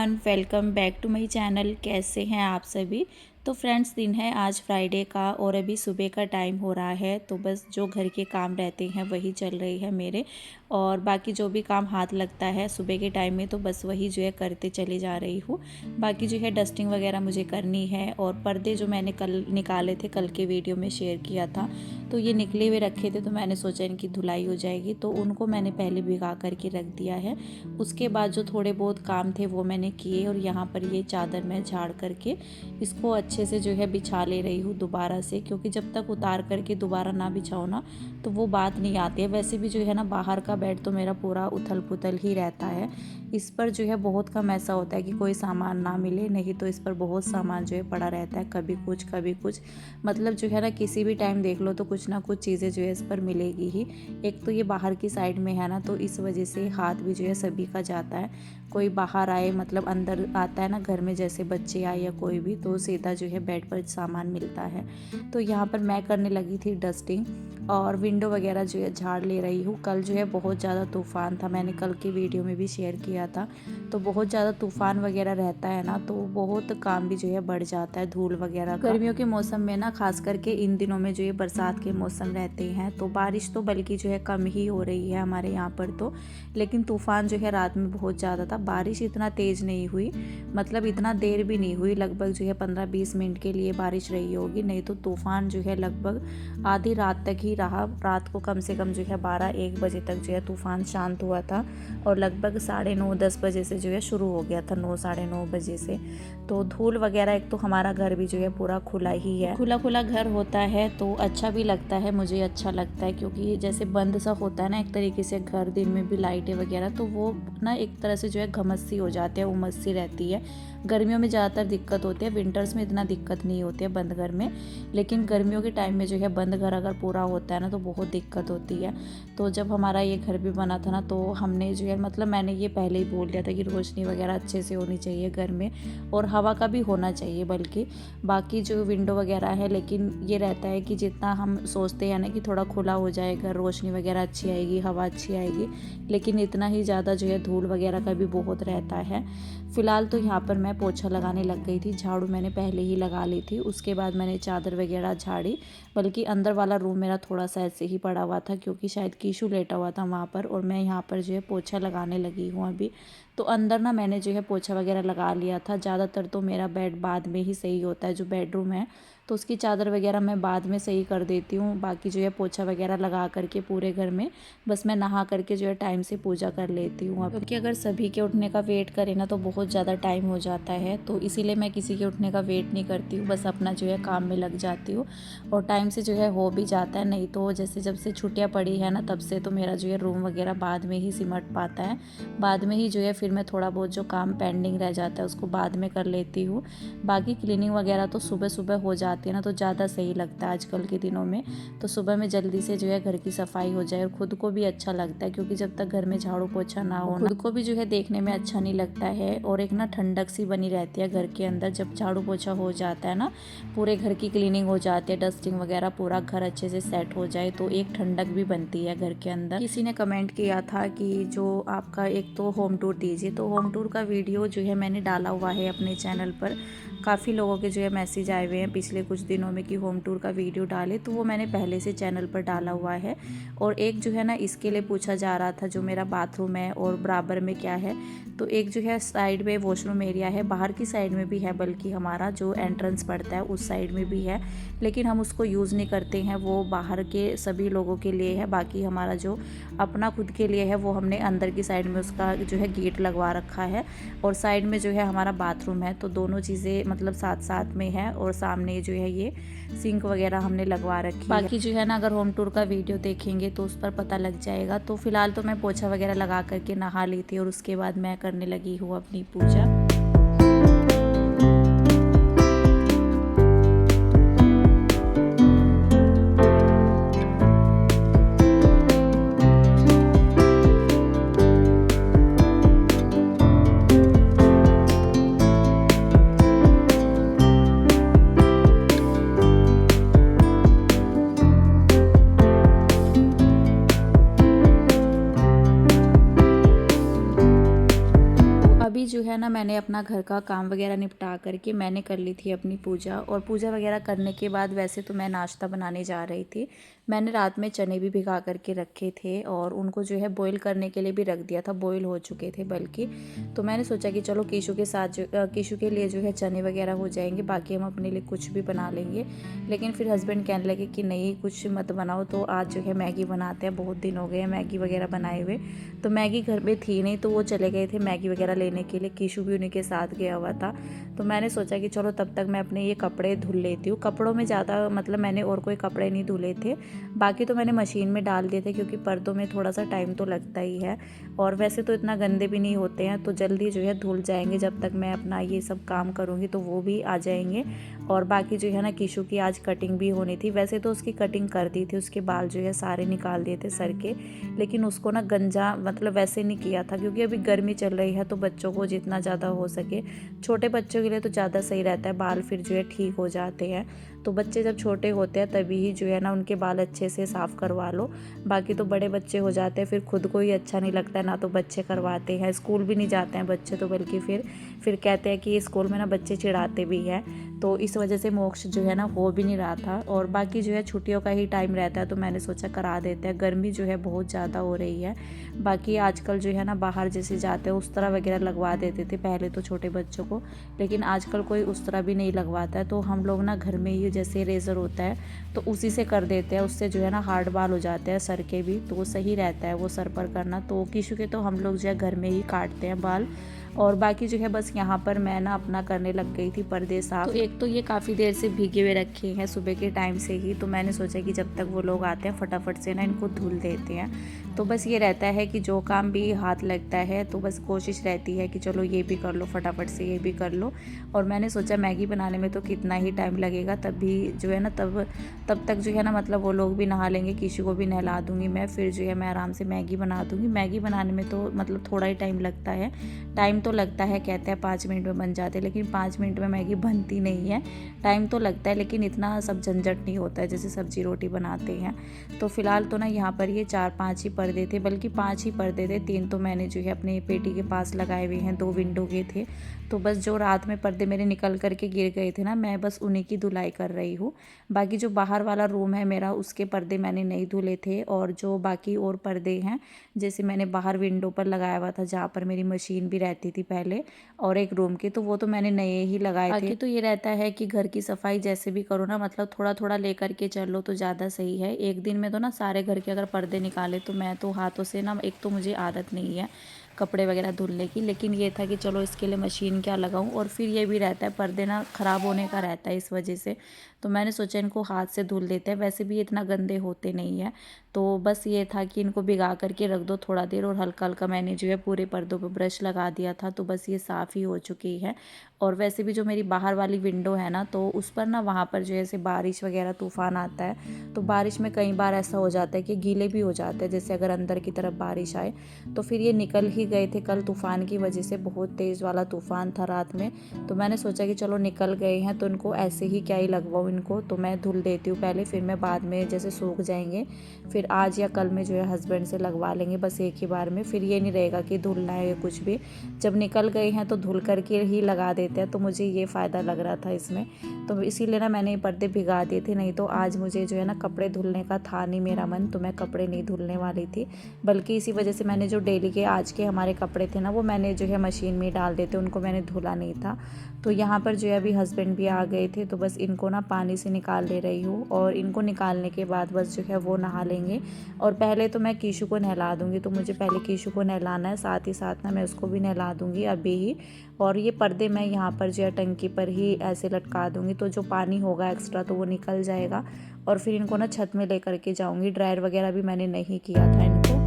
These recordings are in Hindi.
Everyone, welcome back to my channel. कैसे हैं आप सभी। तो फ्रेंड्स, दिन है आज फ्राइडे का और अभी सुबह का टाइम हो रहा है। तो बस जो घर के काम रहते हैं वही चल रही है मेरे, और बाकी जो भी काम हाथ लगता है सुबह के टाइम में तो बस वही जो है करते चली जा रही हूँ। बाकी जो है डस्टिंग वगैरह मुझे करनी है, और पर्दे जो मैंने कल निकाले थे, कल के वीडियो में शेयर किया था, तो ये निकले हुए रखे थे, तो मैंने सोचा इनकी धुलाई हो जाएगी, तो उनको मैंने पहले भिगा करके रख दिया है। उसके बाद जो थोड़े बहुत काम थे वो मैंने किए, और यहाँ पर ये चादर मैं झाड़ करके इसको अच्छे से जो है बिछा ले रही हूँ दोबारा से, क्योंकि जब तक उतार करके दोबारा ना बिछाओ ना तो वो बात नहीं आती है। वैसे भी जो है ना, बाहर का बेड तो मेरा पूरा उथल पुथल ही रहता है। इस पर जो है बहुत कम ऐसा होता है कि कोई सामान ना मिले, नहीं तो इस पर बहुत सामान जो है पड़ा रहता है, कभी कुछ मतलब जो है ना, किसी भी टाइम देख लो तो कुछ ना कुछ चीज़ें जो है इस पर मिलेगी ही। एक तो ये बाहर की साइड में है ना, तो इस वजह से हाथ भी जो है सभी का जाता है। कोई बाहर आए, मतलब अंदर आता है ना घर में, जैसे बच्चे आए या कोई भी, तो सीधा जो है बेड पर सामान मिलता है। तो यहाँ पर मैं करने लगी थी डस्टिंग, और विंडो वगैरह जो है झाड़ ले रही हूँ। कल जो है बहुत ज़्यादा तूफ़ान था, मैंने कल की वीडियो में भी शेयर किया था। तो बहुत ज़्यादा तूफ़ान वगैरह रहता है ना, तो बहुत काम भी जो है बढ़ जाता है, धूल वगैरह का। गर्मियों के मौसम में ना, खास करके इन दिनों में जो ये बरसात के मौसम रहते हैं, तो बारिश तो बल्कि जो है कम ही हो रही है हमारे यहाँ पर तो, लेकिन तूफ़ान जो है रात में बहुत ज़्यादा था। बारिश इतना तेज़ नहीं हुई, मतलब इतना देर भी नहीं हुई, लगभग जो है 15-20 मिनट के लिए बारिश रही होगी, नहीं तो तूफ़ान जो है लगभग आधी रात तक ही रहा। रात को कम से कम जो है 12-1 बजे तक जो है तूफ़ान शांत हुआ था, और लगभग 9:30-10 बजे से जो है शुरू हो गया था, 9-9:30 बजे से। तो धूल वगैरह, एक तो हमारा घर भी जो है पूरा खुला ही है, खुला घर होता है तो अच्छा भी लगता है, मुझे अच्छा लगता है, क्योंकि जैसे बंद सा होता है ना एक तरीके से घर, दिन में भी लाइटें वगैरह, तो वो ना एक तरह से जो है घमस सी हो जाती है, उमस सी रहती है। गर्मियों में ज़्यादातर दिक्कत होती है, विंटर्स में इतना दिक्कत नहीं होती है बंद घर में, लेकिन गर्मियों के टाइम में जो है बंद घर अगर पूरा होता है ना तो बहुत दिक्कत होती है। तो जब हमारा ये घर भी बना था ना, तो हमने जो है, मतलब मैंने ये पहले ही बोल दिया था कि रोशनी वगैरह अच्छे से होनी चाहिए घर में, और हवा का भी होना चाहिए बल्कि। बाकी जो विंडो वगैरह है, लेकिन ये रहता है कि जितना हम सोचते हैं ना कि थोड़ा खुला हो जाए घर, रोशनी वगैरह अच्छी आएगी, हवा अच्छी आएगी, लेकिन इतना ही ज़्यादा जो है धूल वगैरह का भी बहुत रहता है। फ़िलहाल तो यहाँ पर मैं पोछा लगाने लग गई थी, झाड़ू मैंने पहले ही लगा ली थी, उसके बाद मैंने चादर वगैरह झाड़ी। बल्कि अंदर वाला रूम मेरा थोड़ा सा ऐसे ही पड़ा हुआ था, क्योंकि शायद कीशु लेटा हुआ था वहाँ पर, और मैं यहाँ पर जो है पोछा लगाने लगी हूँ अभी। तो अंदर ना मैंने जो है पोछा वगैरह लगा लिया था। ज़्यादातर तो मेरा बेड बाद में ही सही होता है, जो बेडरूम है, तो उसकी चादर वगैरह मैं बाद में सही कर देती हूँ। बाकी जो है पोछा वगैरह लगा करके पूरे घर में बस मैं नहा करके जो है टाइम से पूजा कर लेती हूँ। क्योंकि अगर सभी के उठने का वेट करें ना तो बहुत ज़्यादा टाइम हो जाता है, तो इसीलिए मैं किसी के उठने का वेट नहीं करती हूँ, बस अपना जो है काम में लग जाती हूँ, और टाइम से जो है हो भी जाता है। नहीं तो जैसे जब से छुट्टियाँ पड़ी है ना, तब से तो मेरा जो है रूम वगैरह बाद में ही सिमट पाता है, बाद में ही जो है फिर मैं थोड़ा बहुत जो काम पेंडिंग रह जाता है उसको बाद में कर लेती हूँ। बाकी क्लीनिंग वगैरह तो सुबह सुबह हो जाती है ना, तो ज़्यादा सही लगता है आजकल के दिनों में। तो सुबह में जल्दी से जो है घर की सफाई हो जाए, और खुद को भी अच्छा लगता है, क्योंकि जब तक घर में झाड़ू पोछा ना हो, खुद को भी जो है देखने में अच्छा नहीं लगता है, और एक ना ठंडक सी बनी रहती है घर के अंदर। जब झाड़ू पोछा हो जाता है ना, पूरे घर की क्लीनिंग हो जाती है, डस्टिंग वगैरह, पूरा घर अच्छे से सेट हो जाए, तो एक ठंडक भी बनती है घर के अंदर। किसी ने कमेंट किया था कि जो आपका एक तो होम टूर दीजिए, तो होम टूर का वीडियो जो है मैंने डाला हुआ है अपने चैनल पर। काफ़ी लोगों के जो है मैसेज आए हुए हैं पिछले कुछ दिनों में कि होम टूर का वीडियो डाले, तो वो मैंने पहले से चैनल पर डाला हुआ है। और एक जो है ना, इसके लिए पूछा जा रहा था, जो मेरा बाथरूम है और बराबर में क्या है, तो एक जो है साइड में वॉशरूम एरिया है, बाहर की साइड में भी है, बल्कि हमारा जो एंट्रेंस पड़ता है उस साइड में भी है, लेकिन हम उसको यूज़ नहीं करते हैं, वो बाहर के सभी लोगों के लिए है। बाकी हमारा जो अपना खुद के लिए है, वो हमने अंदर की साइड में उसका जो है गेट लगवा रखा है, और साइड में जो है हमारा बाथरूम है। तो दोनों चीज़ें मतलब साथ साथ में है, और सामने जो है ये सिंक वगैरह हमने लगवा रखी है। बाकी जो है ना, अगर होम टूर का वीडियो देखेंगे तो उस पर पता लग जाएगा। तो फिलहाल तो मैं पोछा वगैरह लगा करके नहा ली थी, और उसके बाद मैं करने लगी हूँ अपनी पूजा। अभी जो है है ना मैंने अपना घर का काम वगैरह निपटा करके मैंने कर ली थी अपनी पूजा। और पूजा वगैरह करने के बाद वैसे तो मैं नाश्ता बनाने जा रही थी। मैंने रात में चने भी भिगा करके रखे थे और उनको जो है बॉईल करने के लिए भी रख दिया था, बॉईल हो चुके थे बल्कि। तो मैंने सोचा कि चलो कीशु के साथ कीशु के लिए जो है चने वगैरह हो जाएंगे, बाकी हम अपने लिए कुछ भी बना लेंगे। लेकिन फिर हस्बैंड कहने लगे कि नहीं कुछ मत बनाओ, तो आज जो है मैगी बनाते हैं, बहुत दिन हो गए हैं मैगी वगैरह बनाए हुए। तो मैगी घर में थी नहीं, तो वो चले गए थे मैगी वगैरह लेने के लिए, कीशु भी उन्हीं के साथ गया हुआ था। तो मैंने सोचा कि चलो तब तक मैं अपने ये कपड़े धुल लेती हूँ। कपड़ों में ज़्यादा मतलब मैंने और कोई कपड़े नहीं धुले थे, बाकी तो मैंने मशीन में डाल दिए थे, क्योंकि पर्दों में थोड़ा सा टाइम तो लगता ही है। और वैसे तो इतना गंदे भी नहीं होते हैं, तो जल्दी जो है धुल जाएंगे। जब तक मैं अपना ये सब काम करूँगी तो वो भी आ जाएंगे। और बाकी जो है ना कीशु की आज कटिंग भी होनी थी। वैसे तो उसकी कटिंग कर दी थी, उसके बाल जो है सारे निकाल दिए थे सर के, लेकिन उसको ना गंजा मतलब वैसे नहीं किया था, क्योंकि अभी गर्मी चल रही है। तो बच्चों को जितना ज़्यादा हो सके, छोटे बच्चों के लिए तो ज़्यादा सही रहता है, बाल फिर जो है ठीक हो जाते हैं। तो बच्चे जब छोटे होते हैं तभी ही जो है ना उनके बाल अच्छे से साफ़ करवा लो। बाकी तो बड़े बच्चे हो जाते हैं फिर खुद को ही अच्छा नहीं लगता है, ना तो बच्चे करवाते हैं, स्कूल भी नहीं जाते हैं बच्चे तो, बल्कि फिर कहते हैं कि स्कूल में ना बच्चे चिढ़ाते भी हैं। तो इस वजह से मोक्ष जो है ना हो भी नहीं रहा था। और बाकी जो है छुट्टियों का ही टाइम रहता है, तो मैंने सोचा करा देते हैं, गर्मी जो है बहुत ज़्यादा हो रही है। बाकी आजकल जो है ना बाहर जैसे जाते हैं उस तरह वगैरह लगवा देते थे पहले तो छोटे बच्चों को, लेकिन आजकल कोई उस तरह भी नहीं लगवाता है। तो हम लोग ना घर में ही जैसे रेज़र होता है तो उसी से कर देते हैं, उससे जो है ना हार्ड बाल हो जाते हैं सर के भी, तो वो सही रहता है वो सर पर करना। तो कीशु के तो हम लोग जो है घर में ही काटते हैं बाल। और बाकी जो है बस यहाँ पर मैं ना अपना करने लग गई थी पर्दे साफ। तो एक तो ये काफ़ी देर से भीगे हुए रखे हैं सुबह के टाइम से ही, तो मैंने सोचा कि जब तक वो लोग आते हैं फटाफट से ना इनको धुल देते हैं। तो बस ये रहता है कि जो काम भी हाथ लगता है तो बस कोशिश रहती है कि चलो ये भी कर लो फटाफट से, ये भी कर लो। और मैंने सोचा मैगी बनाने में तो कितना ही टाइम लगेगा, तब भी जो है ना तब तक जो है ना मतलब वो लोग भी नहा लेंगे, किसी को भी नहला दूँगी मैं, फिर जो है मैं आराम से मैगी बना दूँगी। मैगी बनाने में तो मतलब थोड़ा ही टाइम लगता है, टाइम तो लगता है, कहते हैं 5 मिनट में बन जाते हैं, लेकिन 5 मिनट में मैगी बनती नहीं है। टाइम तो लगता है लेकिन इतना सब झंझट नहीं होता है जैसे सब्जी रोटी बनाते हैं। तो फिलहाल तो ना यहाँ पर ये 4-5 ही पर्दे थे, बल्कि 5 ही पर्दे थे, 3 तो मैंने जो है अपने पेटी के पास लगाए हुए हैं, 2 विंडो के थे। तो बस जो रात में पर्दे मेरे निकल करके गिर गए थे ना, मैं बस उन्हीं की धुलाई कर रही हूँ। बाकी जो बाहर वाला रूम है मेरा उसके पर्दे मैंने नहीं धुले थे, और जो बाकी और पर्दे हैं जैसे मैंने बाहर विंडो पर लगाया हुआ था जहाँ पर मेरी मशीन भी रहती थी पहले, और एक रूम के, तो वो तो मैंने नए ही लगाए थे। बाकी तो ये रहता है कि घर की सफाई जैसे भी करो ना, मतलब थोड़ा थोड़ा लेकर के चलो तो ज़्यादा सही है। एक दिन में तो ना सारे घर के अगर पर्दे निकाले तो मैं तो हाथों से ना, एक तो मुझे आदत नहीं है कपड़े वगैरह धुलने की, लेकिन ये था कि चलो इसके लिए मशीन क्या लगाऊं। और फिर ये भी रहता है पर्दे ना ख़राब होने का रहता है इस वजह से, तो मैंने सोचा इनको हाथ से धुल देते हैं, वैसे भी इतना गंदे होते नहीं हैं। तो बस ये था कि इनको भिगा करके रख दो थोड़ा देर, और हल्का हल्का मैंने जो है पूरे पर्दों पर ब्रश लगा दिया था, तो बस ये साफ़ ही हो चुकी है। और वैसे भी जो मेरी बाहर वाली विंडो है ना, तो उस पर ना वहाँ पर जो ऐसे बारिश वगैरह तूफ़ान आता है, तो बारिश में कई बार ऐसा हो जाता है कि गीले भी हो जाते हैं, जैसे अगर अंदर की तरफ बारिश आए। तो फिर ये निकल ही गए थे कल तूफ़ान की वजह से, बहुत तेज़ वाला तूफ़ान था रात में। तो मैंने सोचा कि चलो निकल गए हैं तो इनको ऐसे ही क्या ही लगवाऊँ इनको, तो मैं धुल देती हूँ पहले, फिर मैं बाद में जैसे सूख जाएंगे फिर आज या कल में जो है हस्बैंड से लगवा लेंगे बस एक ही बार में। फिर ये नहीं रहेगा कि धुलना है या कुछ भी, जब निकल गए हैं तो धुल करके ही लगा देते हैं। तो मुझे ये फ़ायदा लग रहा था इसमें, तो इसीलिए ना मैंने ये पर्दे भिगा दिए थे, नहीं तो आज मुझे जो है ना कपड़े धुलने का था नहीं मेरा मन, तो मैं कपड़े नहीं धुलने वाली थी। बल्कि इसी वजह से मैंने जो डेली के आज के हमारे कपड़े थे ना, वो मैंने जो है मशीन में डाल देते, उनको मैंने धुला नहीं था। तो यहाँ पर जो है अभी हस्बैंड भी आ गए थे, तो बस इनको ना पानी से निकाल ले रही हूँ, और इनको निकालने के बाद बस जो है वो नहा लेंगे। और पहले तो मैं कीशु को नहला दूँगी, तो मुझे पहले कीशु को नहलाना है, साथ ही साथ ना मैं उसको भी नहला दूँगी अभी ही। और ये पर्दे मैं यहाँ पर जो है टंकी पर ही ऐसे लटका दूँगी, तो जो पानी होगा एक्स्ट्रा तो वो निकल जाएगा। और फिर इनको ना छत में लेकर के जाऊँगी, ड्रायर वगैरह भी मैंने नहीं किया था इनको।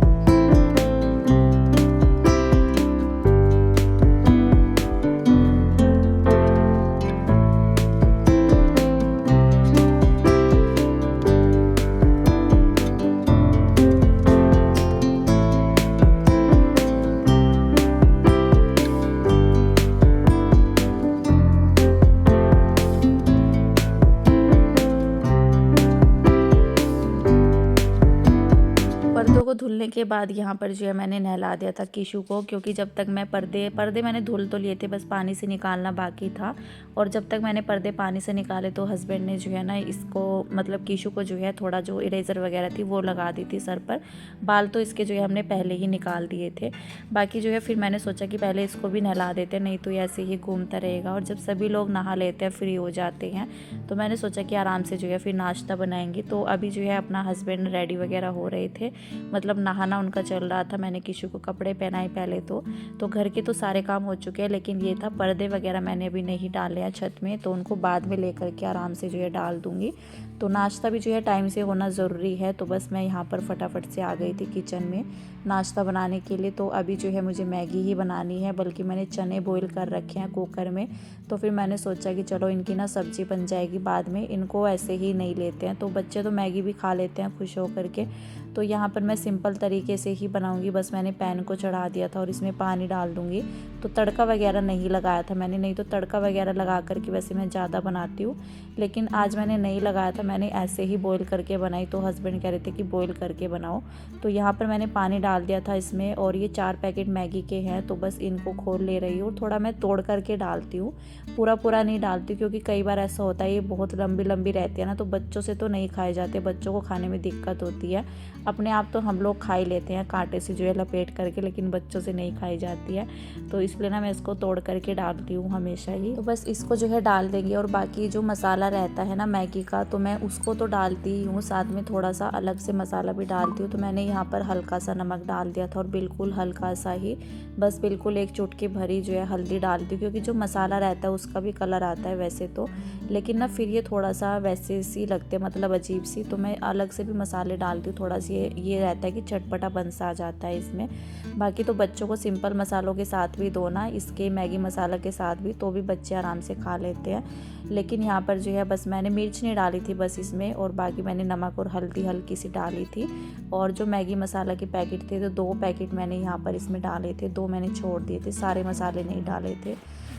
पर्दों को धुलने के बाद यहाँ पर जो है मैंने नहला दिया था कीशु को, क्योंकि जब तक मैं पर्दे मैंने धुल तो लिए थे, बस पानी से निकालना बाकी था। और जब तक मैंने पर्दे पानी से निकाले तो हस्बैंड ने जो है ना इसको मतलब कीशु को जो है थोड़ा जो इरेज़र वगैरह थी वो लगा दी थी सर पर। बाल तो इसके जो है हमने पहले ही निकाल दिए थे। बाकी जो है फिर मैंने सोचा कि पहले इसको भी नहला देते, नहीं तो ऐसे ही घूमता रहेगा। और जब सभी लोग नहा लेते हैं, फ्री हो जाते हैं, तो मैंने सोचा कि आराम से जो है फिर नाश्ता बनाएंगे। तो अभी जो है अपना हस्बैंड रेडी वगैरह हो रहे थे, मतलब नहाना उनका चल रहा था। मैंने कीशु को कपड़े पहनाए पहले तो घर के तो सारे काम हो चुके हैं, लेकिन ये था पर्दे वगैरह मैंने अभी नहीं डाले हैं छत में, तो उनको बाद में लेकर के आराम से जो है डाल दूँगी। तो नाश्ता भी जो है टाइम से होना ज़रूरी है। तो बस मैं यहाँ पर फटाफट से आ गई थी किचन में नाश्ता बनाने के लिए। तो अभी जो है मुझे मैगी ही बनानी है, बल्कि मैंने चने बॉईल कर रखे हैं कुकर में। तो फिर मैंने सोचा कि चलो इनकी ना सब्ज़ी बन जाएगी बाद में, इनको ऐसे ही नहीं लेते हैं। तो बच्चे तो मैगी भी खा लेते हैं खुश होकर के। तो यहाँ पर मैं सिंपल तरीके से ही बनाऊंगी। बस मैंने पैन को चढ़ा दिया था और इसमें पानी डाल दूँगी। तो तड़का वगैरह नहीं लगाया था मैंने, नहीं तो तड़का वगैरह लगा करके वैसे मैं ज़्यादा बनाती हूँ, लेकिन आज मैंने नहीं लगाया था, मैंने ऐसे ही बॉईल करके बनाई। तो हस्बैंड कह रहे थे कि बॉईल करके बनाओ। तो यहाँ पर मैंने पानी डाल दिया था इसमें, और ये 4 पैकेट मैगी के हैं, तो बस इनको खोल ले रही हूँ। थोड़ा मैं तोड़ करके डालती हूँ, पूरा नहीं डालती, क्योंकि कई बार ऐसा होता है ये बहुत लंबी लंबी रहती है ना, तो बच्चों से तो नहीं खाए जाते, बच्चों को खाने में दिक्कत होती है। अपने आप तो हम लोग खा ही लेते हैं कांटे से जो है लपेट करके, लेकिन बच्चों से नहीं खाई जाती है। तो इसलिए ना मैं इसको तोड़ करके डालती हूँ हमेशा ही। तो बस इसको जो है डाल देंगे, और बाकी जो मसाला रहता है ना मैगी का, तो मैं उसको तो डालती ही हूँ, साथ में थोड़ा सा अलग से मसाला भी डालती हूँ। तो मैंने यहाँ पर हल्का सा नमक डाल दिया था, और बिल्कुल हल्का सा ही, बस बिल्कुल एक चुटकी भरी जो है हल्दी डालती हूँ, क्योंकि जो मसाला रहता है उसका भी कलर आता है वैसे तो, लेकिन ना फिर ये थोड़ा सा वैसे सी लगते हैं, मतलब अजीब सी। तो मैं अलग से भी मसाले डालती हूँ, थोड़ा सा ये रहता है कि चटपटापन सा आ जाता है इसमें। बाकी तो बच्चों को सिंपल मसालों के साथ भी दो ना, इसके मैगी मसाला के साथ भी, तो भी बच्चे आराम से खा लेते हैं। लेकिन यहाँ पर जो है बस मैंने मिर्च नहीं डाली थी बस इसमें, और बाकी मैंने नमक और हल्दी हल्की सी डाली थी। और जो मैगी मसाला के पैकेट थे, तो 2 पैकेट मैंने यहाँ पर इसमें डाले थे, 2 मैंने छोड़ दिए थे, सारे मसाले नहीं डाले थे।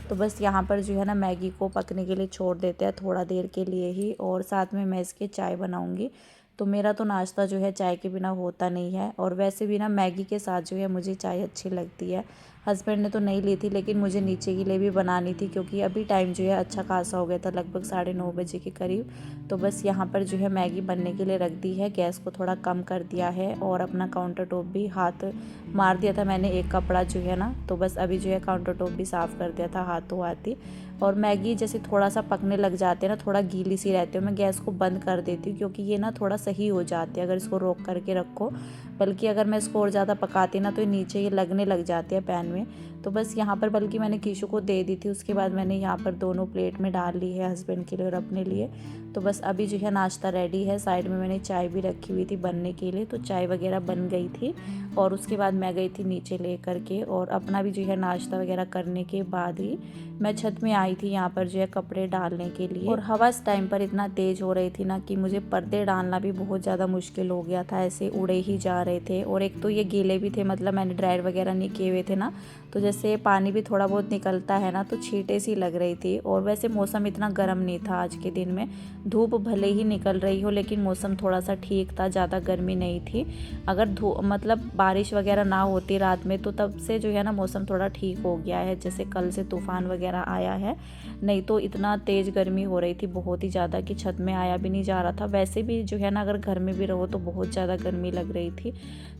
तो बस यहाँ पर जो है ना मैगी को पकने के लिए छोड़ देते हैं थोड़ा देर के लिए ही, और साथ में मैं इसके चाय बनाऊँगी। तो मेरा तो नाश्ता जो है चाय के बिना होता नहीं है, और वैसे भी ना मैगी के साथ जो है मुझे चाय अच्छी लगती है। हस्बैंड ने तो नहीं ली थी, लेकिन मुझे नीचे के लिए भी बनानी थी, क्योंकि अभी टाइम जो है अच्छा खासा हो गया था, लगभग 9:30 बजे के करीब। तो बस यहाँ पर जो है मैगी बनने के लिए रख दी है, गैस को थोड़ा कम कर दिया है, और अपना काउंटर टॉप भी हाथ मार दिया था मैंने एक कपड़ा जो है ना, तो बस अभी जो है काउंटर टॉप भी साफ़ कर दिया था हाथों हाथ ही। और मैगी जैसे थोड़ा सा पकने लग जाते हैं ना, थोड़ा गीली सी रहती है, मैं गैस को बंद कर देती हूँ, क्योंकि ये ना थोड़ा सही हो जाती है अगर इसको रोक करके रखो। बल्कि अगर मैं इसको और ज़्यादा पकाती ना, तो ये नीचे ये लगने लग जाती है पैन में। तो बस यहाँ पर बल्कि मैंने कीशु को दे दी थी, उसके बाद मैंने यहाँ पर दोनों प्लेट में डाल ली है, हस्बैंड के लिए और अपने लिए। तो बस अभी जो है नाश्ता रेडी है। साइड में मैंने चाय भी रखी हुई थी बनने के लिए, तो चाय वगैरह बन गई थी, और उसके बाद मैं गई थी नीचे ले करके, और अपना भी जो है नाश्ता वगैरह करने के बाद ही मैं छत में आई थी यहाँ पर जो है कपड़े डालने के लिए। और हवा इस टाइम पर इतना तेज़ हो रही थी ना कि मुझे पर्दे डालना भी बहुत ज़्यादा मुश्किल हो गया था, ऐसे उड़े ही जा रहे थे। और एक तो ये गीले भी थे, मतलब मैंने ड्रायर वगैरह नहीं किए हुए थे ना, तो जैसे पानी भी थोड़ा बहुत निकलता है ना, तो छींटे सी लग रही थी। और वैसे मौसम इतना गर्म नहीं था आज के दिन में, धूप भले ही निकल रही हो, लेकिन मौसम थोड़ा सा ठीक था, ज़्यादा गर्मी नहीं थी। अगर मतलब बारिश वगैरह ना होती रात में, तो तब से जो है ना मौसम थोड़ा ठीक हो गया है, जैसे कल से तूफ़ान वगैरह आया है। नहीं तो इतना तेज़ गर्मी हो रही थी बहुत ही ज़्यादा कि छत में आया भी नहीं जा रहा था। वैसे भी जो है ना अगर घर में भी रहो तो बहुत ज़्यादा गर्मी लग रही थी।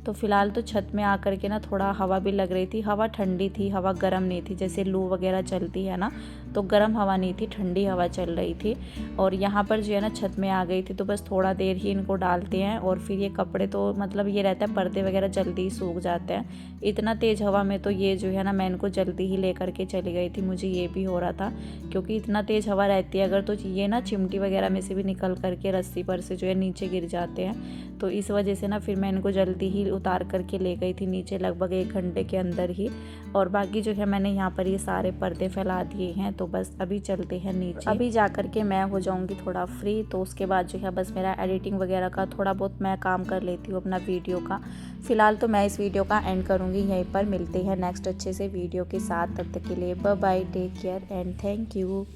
तो फ़िलहाल तो छत में आकर के ना थोड़ा हवा भी लग रही थी, हवा ठंडी थी, हवा गर्म नहीं थी, जैसे लू वगैरह चलती है ना, तो गर्म हवा नहीं थी, ठंडी हवा चल रही थी। और यहाँ पर जो है ना छत में आ गई थी, तो बस थोड़ा देर ही इनको डालते हैं, और फिर ये कपड़े तो मतलब ये रहता है पर्दे वगैरह जल्दी ही सूख जाते हैं। इतना तेज़ हवा में तो ये जो है ना मैं इनको जल्दी ही ले करके चली गई थी, मुझे ये भी हो रहा था, क्योंकि इतना तेज़ हवा रहती है अगर, तो ये ना चिमटी वगैरह में से भी निकल करके रस्सी पर से जो है नीचे गिर जाते हैं। तो इस वजह से ना फिर मैं इनको जल्दी ही उतार करके ले गई थी नीचे, लगभग 1 घंटे के अंदर ही। और बाकी जो है मैंने यहाँ पर ये सारे पर्दे फैला दिए हैं, तो बस अभी चलते हैं नीचे। अभी जा कर के मैं हो जाऊँगी थोड़ा फ्री, तो उसके बाद जो है बस मेरा एडिटिंग वगैरह का थोड़ा बहुत मैं काम कर लेती हूँ अपना वीडियो का। फ़िलहाल तो मैं इस वीडियो का एंड करूँगी यहीं पर, मिलते हैं नेक्स्ट अच्छे से वीडियो के साथ, तब तक के लिए bye bye, take care and thank you.